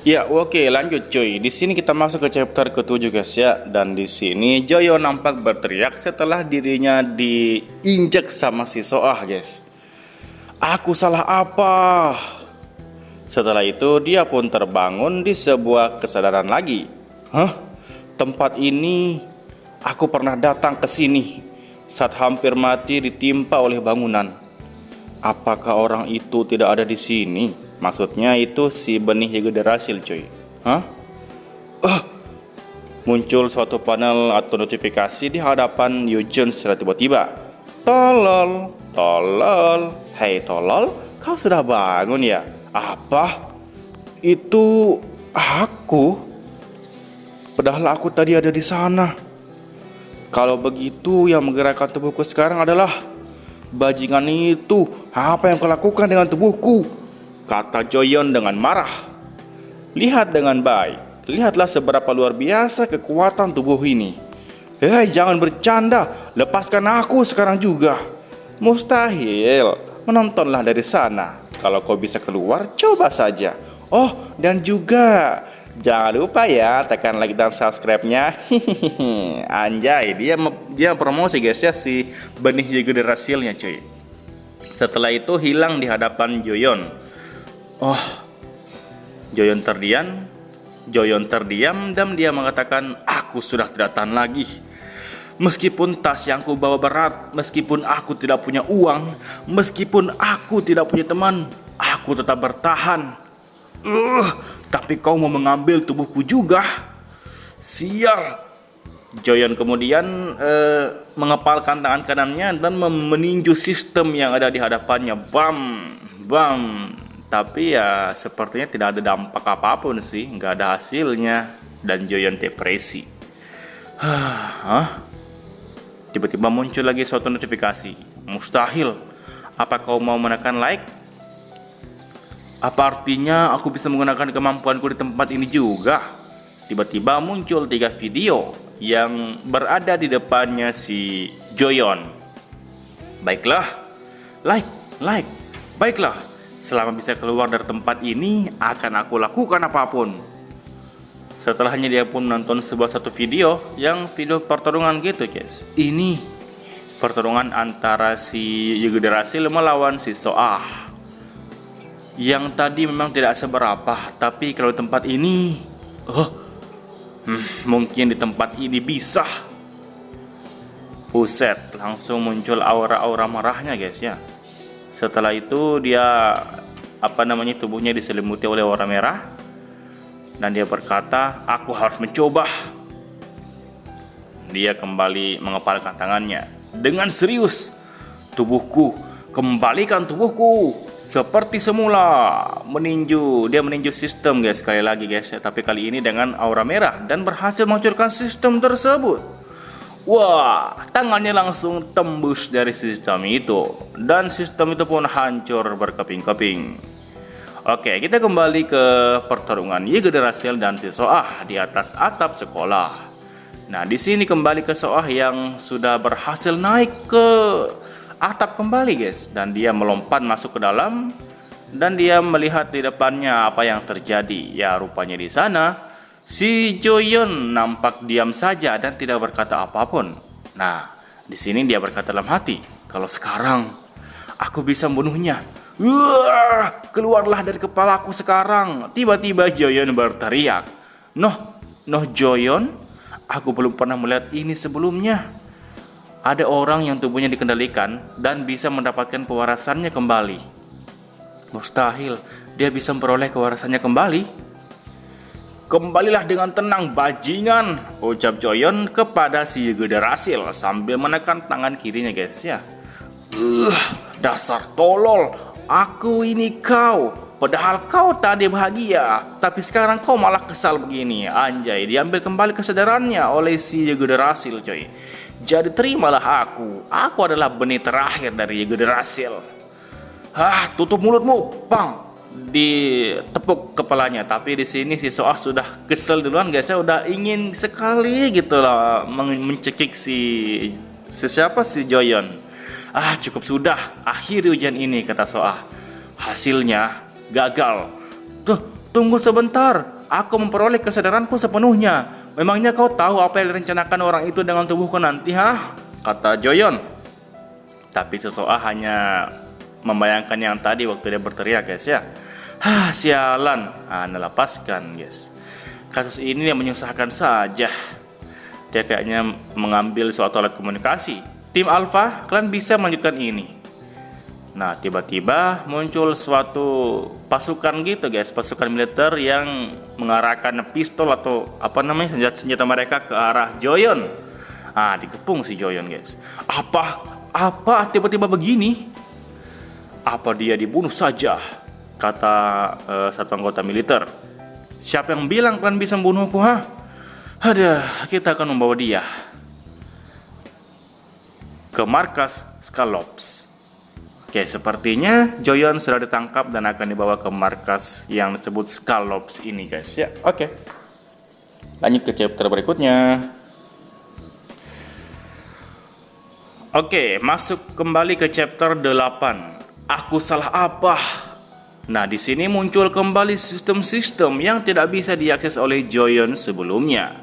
Ya, oke, lanjut cuy. Di sini kita masuk ke chapter ke-7 guys ya. Dan di sini Joyo nampak berteriak setelah dirinya diinjek sama si Soah, guys. Aku salah apa? Setelah itu dia pun terbangun di sebuah kesadaran lagi. Hah? Tempat ini aku pernah datang ke sini saat hampir mati ditimpa oleh bangunan. Apakah orang itu tidak ada di sini? Maksudnya itu si benih Yggdrasil cuy. Hah? Muncul suatu panel atau notifikasi di hadapan Yujun secara tiba-tiba. Tolol, tolol, hei tolol, kau sudah bangun ya? Apa? Itu aku? Padahal aku tadi ada di sana. Kalau begitu yang menggerakkan tubuhku sekarang adalah bajingan itu. Apa yang kau lakukan dengan tubuhku? Kata Joyon dengan marah. Lihat dengan baik. Lihatlah seberapa luar biasa kekuatan tubuh ini. Hei, jangan bercanda. Lepaskan aku sekarang juga. Mustahil. Menontonlah dari sana. Kalau kau bisa keluar, coba saja. Oh, dan juga jangan lupa ya, tekan like dan subscribe-nya. Anjay, dia promosi guys ya si benih Yggdrasilnya cuy. Setelah itu hilang di hadapan Joyon. Oh, Joyon terdiam dan dia mengatakan, aku sudah tidak tahan lagi. Meskipun tas yang ku bawa berat, meskipun aku tidak punya uang, meskipun aku tidak punya teman, aku tetap bertahan. Tapi kau mau mengambil tubuhku juga? Sial. Joyon kemudian mengepalkan tangan kanannya dan meninju sistem yang ada di hadapannya. Bam, bam. Tapi ya sepertinya tidak ada dampak apapun sih, nggak ada hasilnya. Dan Joyon depresi. Tiba-tiba muncul lagi suatu notifikasi. Mustahil. Apa kau mau menekan like? Apa artinya aku bisa menggunakan kemampuanku di tempat ini juga? Tiba-tiba muncul 3 video yang berada di depannya si Joyon. Baiklah, like. Baiklah. Selama bisa keluar dari tempat ini, akan aku lakukan apapun. Setelahnya dia pun menonton satu video yang video pertarungan gitu guys. Ini pertarungan antara si Yggdrasil melawan si Soah. Yang tadi memang tidak seberapa, tapi kalau di tempat ini, mungkin di tempat ini bisa. Buset, langsung muncul aura-aura marahnya guys ya. Setelah itu dia tubuhnya diselimuti oleh aura merah dan dia berkata, aku harus mencoba. Dia kembali mengepalkan tangannya dengan serius. Kembalikan tubuhku seperti semula. Dia meninju sistem guys, sekali lagi guys, tapi kali ini dengan aura merah dan berhasil menghancurkan sistem tersebut. Wah, tangannya langsung tembus dari sistem itu dan sistem itu pun hancur berkeping-keping. Oke, kita kembali ke pertarungan Yggdrasil dan si Soah di atas atap sekolah. Nah, di sini kembali ke Soah yang sudah berhasil naik ke atap kembali, guys, dan dia melompat masuk ke dalam dan dia melihat di depannya apa yang terjadi. Ya, rupanya di sana si Joyon nampak diam saja dan tidak berkata apapun. Nah, di sini dia berkata dalam hati, kalau sekarang aku bisa membunuhnya. Keluarlah dari kepalaku sekarang. Tiba-tiba Joyon berteriak. Noh Joyon, aku belum pernah melihat ini sebelumnya. Ada orang yang tubuhnya dikendalikan dan bisa mendapatkan kewarasannya kembali. Mustahil dia bisa memperoleh kewarasannya kembali. Kembalilah dengan tenang bajingan, ucap Joyon kepada si Yggdrasil sambil menekan tangan kirinya guys ya. Dasar tolol, aku ini kau. Padahal kau tadi bahagia, tapi sekarang kau malah kesal begini. Anjay, diambil kembali kesadarannya oleh si Yggdrasil coy. Jadi terimalah aku adalah benih terakhir dari Yggdrasil. Tutup mulutmu, bang. Ditepuk kepalanya, tapi di sini si Soah sudah kesel duluan guys, saya udah ingin sekali gitu lah mencekik si Joyon. Cukup sudah, akhiri ujian ini, kata Soah. Hasilnya gagal. Tuh, Tunggu sebentar, aku memperoleh kesadaranku sepenuhnya. Memangnya kau tahu apa yang direncanakan orang itu dengan tubuhku nanti, hah? Kata Joyon. Tapi seseorang hanya membayangkan yang tadi waktu dia berteriak, guys ya. Sialan. Lepaskan, guys. Kasus ini yang menyusahkan saja. Dia kayaknya mengambil suatu alat komunikasi. Tim Alpha, kalian bisa melanjutkan ini. Nah, tiba-tiba muncul suatu pasukan gitu, guys. Pasukan militer yang mengarahkan pistol atau apa namanya senjata mereka ke arah Joyon. Dikepung si Joyon, guys. Apa tiba-tiba begini? Apa dia dibunuh saja? Kata satu anggota militer. Siapa yang bilang kalian bisa membunuhku, ha? Kita akan membawa dia ke markas Scallops. Oke, sepertinya Joyon sudah ditangkap dan akan dibawa ke markas yang disebut Scallops ini, guys ya. Oke. Lanjut ke chapter berikutnya. Oke, masuk kembali ke chapter 8. Aku salah apa? Nah, di sini muncul kembali sistem-sistem yang tidak bisa diakses oleh Joyon sebelumnya.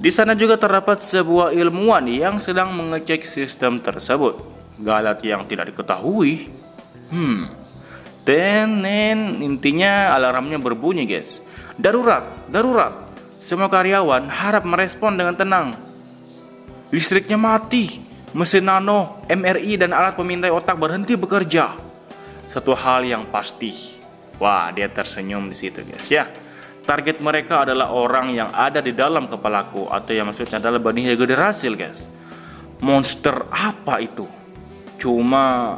Di sana juga terdapat sebuah ilmuwan yang sedang mengecek sistem tersebut. Galat yang tidak diketahui. Dan intinya alarmnya berbunyi, guys. Darurat. Semua karyawan harap merespon dengan tenang. Listriknya mati. Mesin nano, MRI dan alat pemintai otak berhenti bekerja. Satu hal yang pasti. Wah, dia tersenyum di situ, guys ya. Target mereka adalah orang yang ada di dalam kepalaku, atau yang maksudnya adalah Bani Yggdrasil, guys. Monster apa itu? Cuma,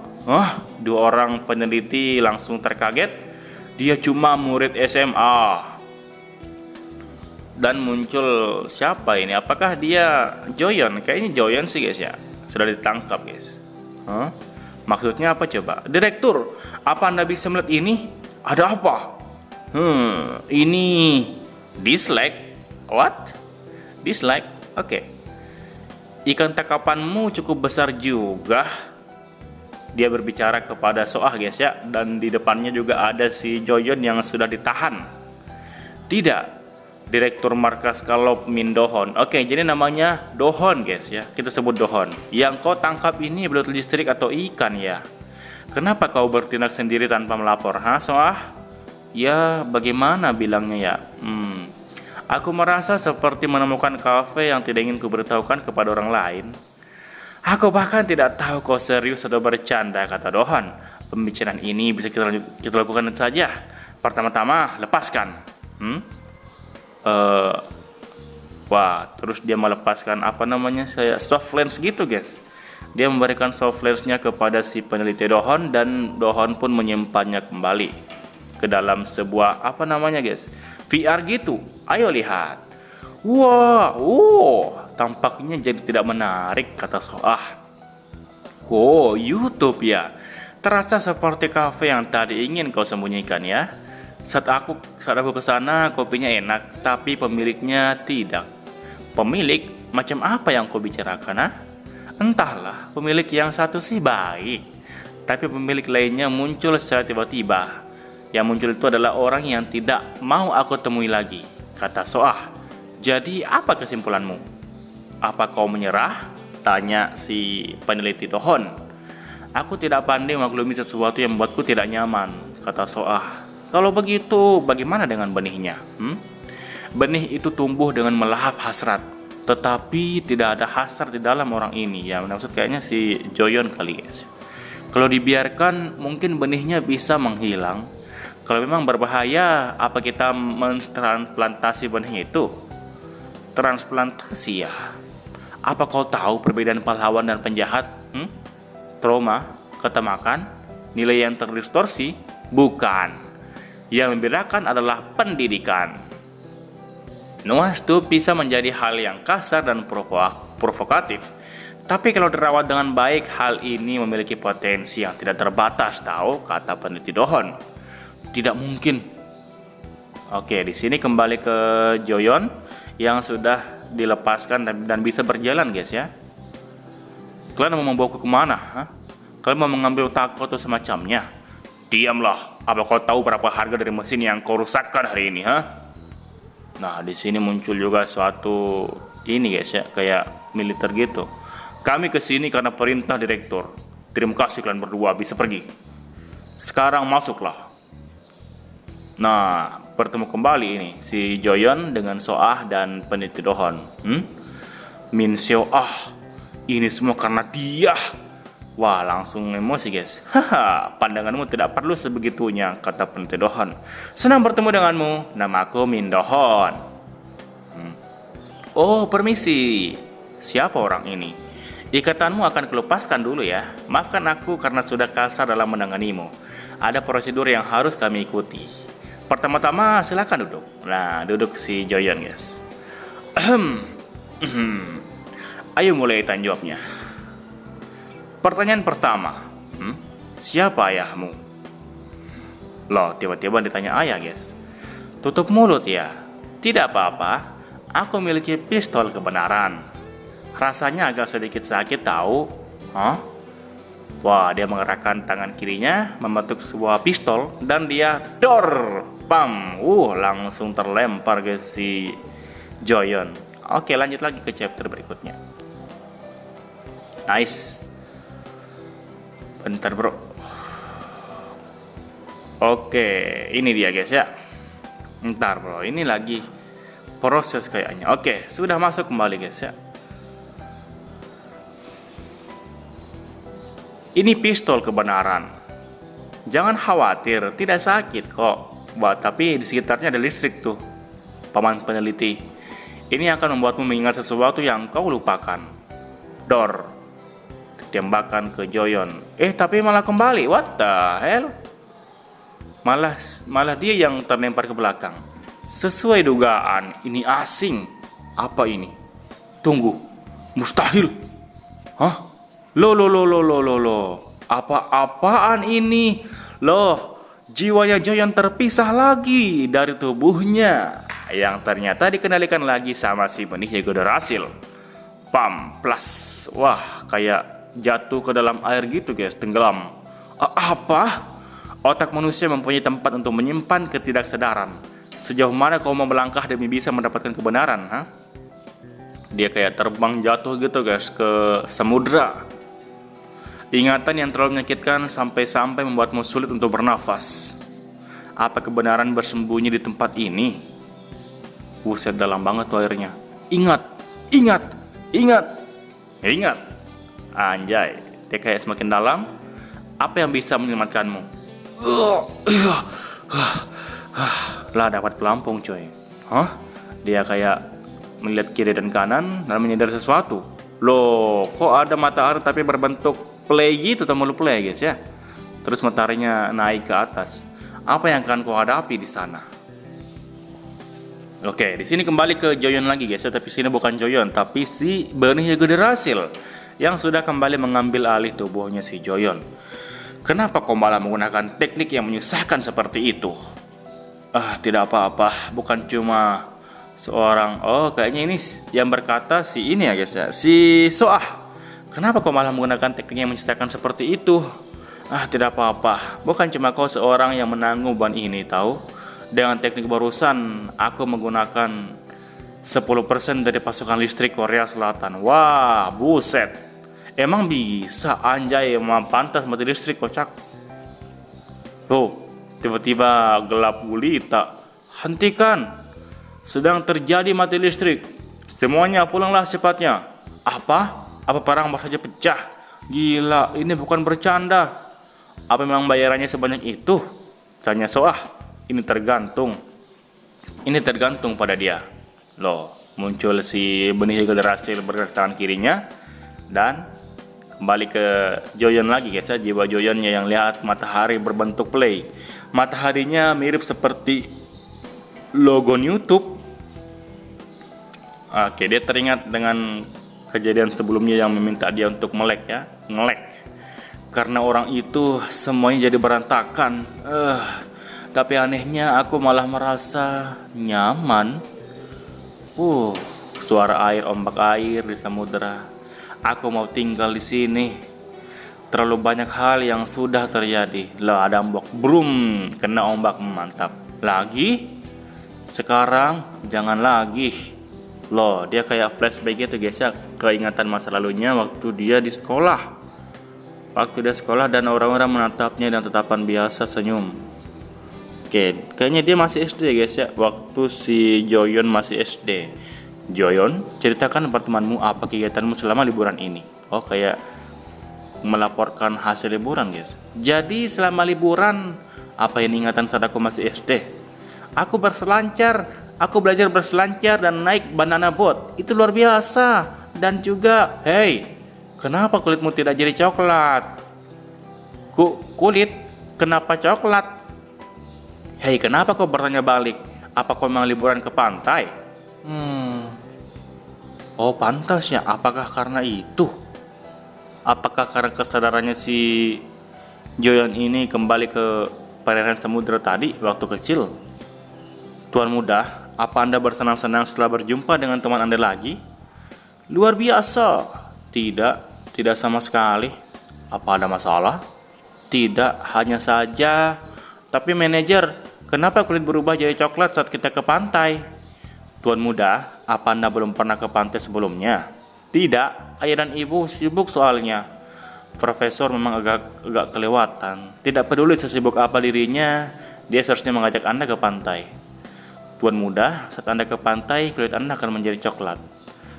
dua orang peneliti langsung terkaget. Dia cuma murid SMA. Dan muncul siapa ini? Apakah dia Joyon? Kayaknya Joyon sih, guys ya. Sudah ditangkap, guys. Maksudnya apa coba? Direktur, apa Anda bisa melihat ini? Ada apa? Ini dislike. What? Dislike? Oke. Ikan tangkapanmu cukup besar juga. Dia berbicara kepada Soah, guys ya. Dan di depannya juga ada si Joyon yang sudah ditahan. Tidak. Direktur markas Scallops Min Dohon. Oke, jadi namanya Dohon, guys ya. Kita sebut Dohon. Yang kau tangkap ini belut listrik atau ikan ya? Kenapa kau bertindak sendiri tanpa melapor, Soah? Ya, bagaimana bilangnya ya? Aku merasa seperti menemukan kafe yang tidak ingin kuberitahukan kepada orang lain. Aku bahkan tidak tahu kau serius atau bercanda, kata Dohon. Pembicaraan ini bisa kita lakukan saja. Pertama-tama, lepaskan. Terus dia melepaskan soft lens gitu, guys. Dia memberikan soft lensnya kepada si peneliti Dohon dan Dohon pun menyimpannya kembali ke dalam sebuah guys, VR gitu. Ayo lihat. Tampaknya jadi tidak menarik, kata Soah. YouTube ya. Terasa seperti kafe yang tadi ingin kau sembunyikan ya. Saat aku ke sana, kopinya enak, tapi pemiliknya tidak. Pemilik? Macam apa yang kau bicarakan, Entahlah, pemilik yang satu sih baik, tapi pemilik lainnya muncul secara tiba-tiba. Yang muncul itu adalah orang yang tidak mau aku temui lagi, kata Soah. Jadi apa kesimpulanmu? Apa kau menyerah? Tanya si peneliti Dohon. Aku tidak pandai maklumi sesuatu yang membuatku tidak nyaman, kata Soah. Kalau begitu, bagaimana dengan benihnya? Benih itu tumbuh dengan melahap hasrat, tetapi tidak ada hasrat di dalam orang ini. Ya, maksud kayaknya si Joyon kali, guys. Kalau dibiarkan, mungkin benihnya bisa menghilang. Kalau memang berbahaya, apa kita mentransplantasi benih itu? Transplantasi ya? Apa kau tahu perbedaan pahlawan dan penjahat? Trauma, ketamakan, nilai yang terdistorsi? Bukan. Yang membedakan adalah pendidikan. Nuastu bisa menjadi hal yang kasar dan provokatif. Tapi kalau dirawat dengan baik, hal ini memiliki potensi yang tidak terbatas, kata peneliti Dohon. Tidak mungkin. Oke, di sini kembali ke Joyon yang sudah dilepaskan dan bisa berjalan, guys ya. Kalian mau membawaku kemana? Kalian mau mengambil otakku atau semacamnya? Diamlah. Apa kau tahu berapa harga dari mesin yang kau rusakkan hari ini, ha? Nah, di sini muncul juga suatu ini guys ya, kayak militer gitu. Kami kesini karena perintah direktur. Terima kasih kalian berdua bisa pergi. Sekarang masuklah. Nah, bertemu kembali ini si Joyon dengan Soah dan peneliti Dohon. Min Seo Ah, ini semua karena dia. Wah, langsung emosi guys. Haha, pandanganmu tidak perlu sebegitunya, kata peneliti Dohon. Senang bertemu denganmu, nama aku Min Dohon. Oh, permisi. Siapa orang ini? Ikatanmu akan kelupaskan dulu ya. Maafkan aku karena sudah kasar dalam menanganimu. Ada prosedur yang harus kami ikuti. Pertama-tama silakan duduk. Nah, duduk si Joyon guys. Ayo mulai tanya jawabnya. Pertanyaan pertama, siapa ayahmu? Loh, tiba-tiba ditanya ayah guys. Tutup mulut ya. Tidak apa-apa, aku memiliki pistol kebenaran. Rasanya agak sedikit sakit tahu. Wah, dia mengerahkan tangan kirinya membentuk sebuah pistol dan dia dor, pam, langsung terlempar ke si Joyon. Oke, lanjut lagi ke chapter berikutnya. Nice. Bentar bro. Oke, ini dia guys ya. Bentar bro, ini lagi proses kayaknya. Oke, sudah masuk kembali guys ya. Ini pistol kebenaran. Jangan khawatir, tidak sakit kok. Tapi di sekitarnya ada listrik tuh, paman peneliti. Ini akan membuatmu mengingat sesuatu yang kau lupakan. Dor. Tembakan ke Joyon. Tapi malah kembali. What the hell? Malah dia yang terlempar ke belakang. Sesuai dugaan, ini asing. Apa ini? Tunggu. Mustahil. Hah? Loh. Apa-apaan ini? Loh, jiwanya Joyon terpisah lagi dari tubuhnya. Yang ternyata dikendalikan lagi sama si benih Jago Derasil. Pam, plus. Wah, kayak jatuh ke dalam air gitu guys, tenggelam. Apa? Otak manusia mempunyai tempat untuk menyimpan ketidaksedaran. Sejauh mana kau mau melangkah demi bisa mendapatkan kebenaran, ha? Dia kayak terbang jatuh gitu guys ke samudra. Ingatan yang terlalu menyakitkan sampai-sampai membuatmu sulit untuk bernafas. Apa kebenaran bersembunyi di tempat ini? Buset, dalam banget tuh airnya. Ingat. Anjay, dia kayak semakin dalam. Apa yang bisa menyelamatkanmu? Lah, dapat pelampung coy. Dia kayak melihat kiri dan kanan dan menyadari sesuatu. Loh, kok ada matahari tapi berbentuk play gitu, tombol play guys ya. Terus mataharinya naik ke atas. Apa yang akan kau hadapi di sana? Oke, di sini kembali ke Joyon lagi guys ya, tapi sini bukan Joyon, tapi si benih Jago Derasil yang sudah kembali mengambil alih tubuhnya si Joyon. Kenapa kau malah menggunakan teknik yang menyusahkan seperti itu? Tidak apa-apa, bukan cuma seorang. Kayaknya ini yang berkata si ini ya guys ya, si Soah. Kenapa kau malah menggunakan teknik yang menyusahkan seperti itu? Tidak apa-apa, bukan cuma kau seorang yang menanggung beban ini tahu. Dengan teknik barusan, aku menggunakan 10% dari pasukan listrik Korea Selatan. Wah, buset. Emang bisa anjay, emang pantas mati listrik kocak. Loh, tiba-tiba gelap gulita. Hentikan. Sedang terjadi mati listrik. Semuanya pulanglah cepatnya. Apa perang baru saja pecah? Gila, ini bukan bercanda. Apa memang bayarannya sebanyak itu? Tanya Soah. Ini tergantung pada dia. Loh, muncul si benih Jago Derasil bergerak tangan kirinya. Dan kembali ke Joyon lagi guys ya, jiwa Joyonnya yang lihat matahari berbentuk play. Mataharinya mirip seperti logo YouTube. Oke, dia teringat dengan kejadian sebelumnya yang meminta dia untuk ngelek. Karena orang itu semuanya jadi berantakan. Tapi anehnya aku malah merasa nyaman. Suara air, ombak air di samudera. Aku mau tinggal di sini. Terlalu banyak hal yang sudah terjadi. Lah ada ombak, brum, kena ombak, mantap. Lagi? Sekarang jangan lagi. Loh, dia kayak flashback gitu guys ya, keingatan masa lalunya waktu dia di sekolah. Waktu dia sekolah dan orang-orang menatapnya dan tatapan biasa senyum. Oke, kayaknya dia masih SD guys ya, waktu si Joyon masih SD. Joyon, ceritakan temanmu apa kegiatanmu selama liburan ini. Oh, kayak melaporkan hasil liburan guys. Jadi selama liburan, apa yang ingatan saat aku masih SD? Aku berselancar, aku belajar berselancar dan naik banana boat. Itu luar biasa. Dan juga, hey, kenapa kulitmu tidak jadi coklat? Kulit, kenapa coklat? Hey, kenapa kau bertanya balik? Apa kau memang liburan ke pantai? Oh, pantas ya. Apakah karena itu? Apakah karena kesadarannya si Joyon ini kembali ke perairan samudera tadi waktu kecil? Tuan muda, apa Anda bersenang-senang setelah berjumpa dengan teman Anda lagi? Luar biasa. Tidak sama sekali. Apa ada masalah? Tidak, hanya saja. Tapi manajer, kenapa kulit berubah jadi coklat saat kita ke pantai? Tuan muda, apa Anda belum pernah ke pantai sebelumnya? Tidak, ayah dan ibu sibuk soalnya. Profesor memang agak kelewatan. Tidak peduli sesibuk apa dirinya, dia seharusnya mengajak Anda ke pantai. Tuan muda, saat Anda ke pantai, kulit Anda akan menjadi coklat.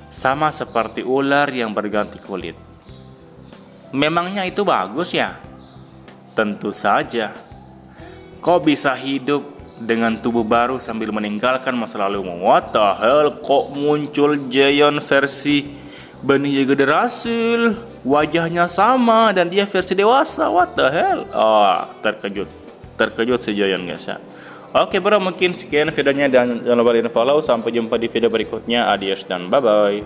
Sama seperti ular yang berganti kulit. Memangnya itu bagus ya? Tentu saja. Kau bisa hidup dengan tubuh baru sambil meninggalkan masa lalumu. What the hell? Kok muncul Joyon versi Bani Yeager Rasul? Wajahnya sama dan dia versi dewasa. What the hell? Oh, terkejut si Joyon guys ya. Oke bro, mungkin sekian videonya dan jangan lupa di follow. Sampai jumpa di video berikutnya. Adios dan bye bye.